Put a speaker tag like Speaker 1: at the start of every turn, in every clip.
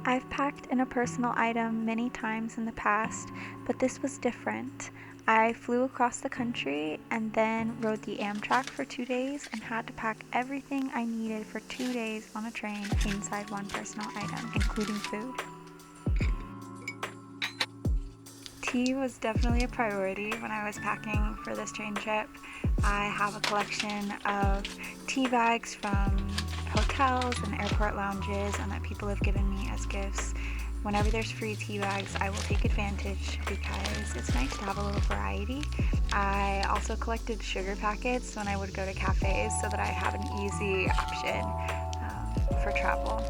Speaker 1: I've packed in a personal item many times in the past, but this was different. I flew across the country and then rode the Amtrak for 2 days and had to pack everything I needed for 2 days on a train inside one personal item, including food. Tea was definitely a priority when I was packing for this train trip. I have a collection of tea bags from hotels and airport lounges and that people have given me as gifts. Whenever there's free tea bags, I will take advantage because it's nice to have a little variety. I also collected sugar packets when I would go to cafes so that I have an easy option for travel.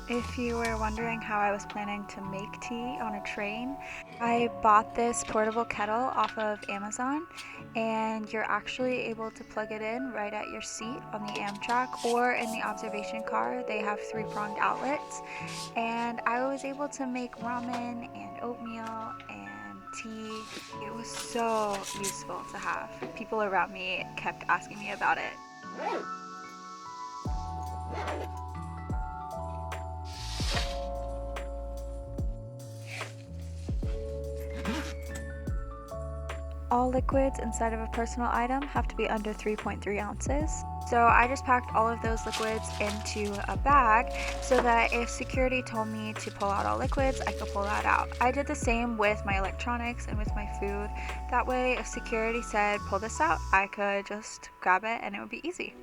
Speaker 1: If you were wondering how I was planning to make tea on a train, I bought this portable kettle off of Amazon, and you're actually able to plug it in right at your seat on the Amtrak or in the observation car. They have three-pronged outlets, and I was able to make ramen and oatmeal and tea. It was so useful to have. People around me kept asking me about it. All liquids inside of a personal item have to be under 3.3 ounces. So I just packed all of those liquids into a bag so that if security told me to pull out all liquids, I could pull that out. I did the same with my electronics and with my food. That way, if security said pull this out, I could just grab it and it would be easy.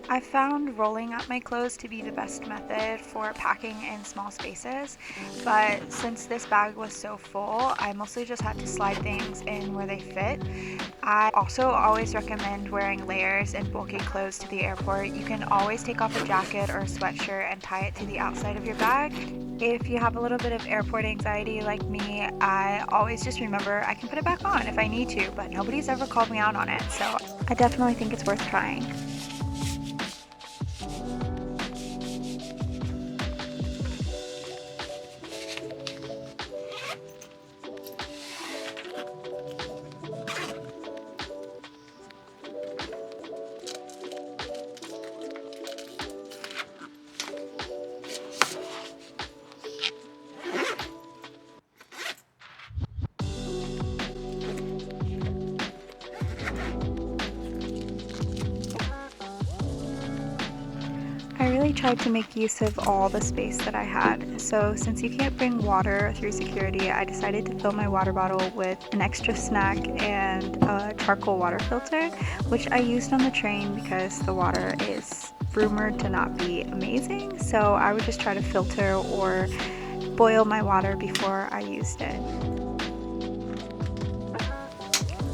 Speaker 1: I found rolling up my clothes to be the best method for packing in small spaces, but since this bag was so full, I mostly just had to slide things in where they fit. I also always recommend wearing layers and bulky clothes to the airport. You can always take off a jacket or a sweatshirt and tie it to the outside of your bag. If you have a little bit of airport anxiety like me, I always just remember I can put it back on if I need to, but nobody's ever called me out on it, so I definitely think it's worth trying. I really tried to make use of all the space that I had. So since you can't bring water through security, I decided to fill my water bottle with an extra snack and a charcoal water filter, which I used on the train because the water is rumored to not be amazing. So I would just try to filter or boil my water before I used it.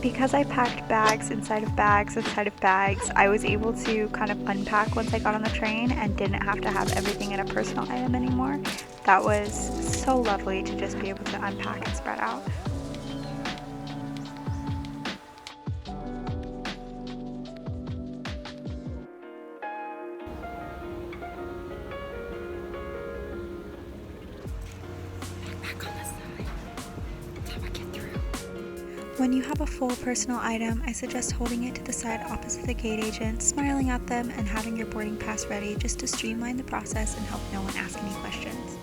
Speaker 1: Because I packed bags inside of bags inside of bags, I was able to kind of unpack once I got on the train and didn't have to have everything in a personal item anymore. That was so lovely to just be able to unpack and spread out. When you have a full personal item, I suggest holding it to the side opposite the gate agent, smiling at them, and having your boarding pass ready just to streamline the process and help no one ask any questions.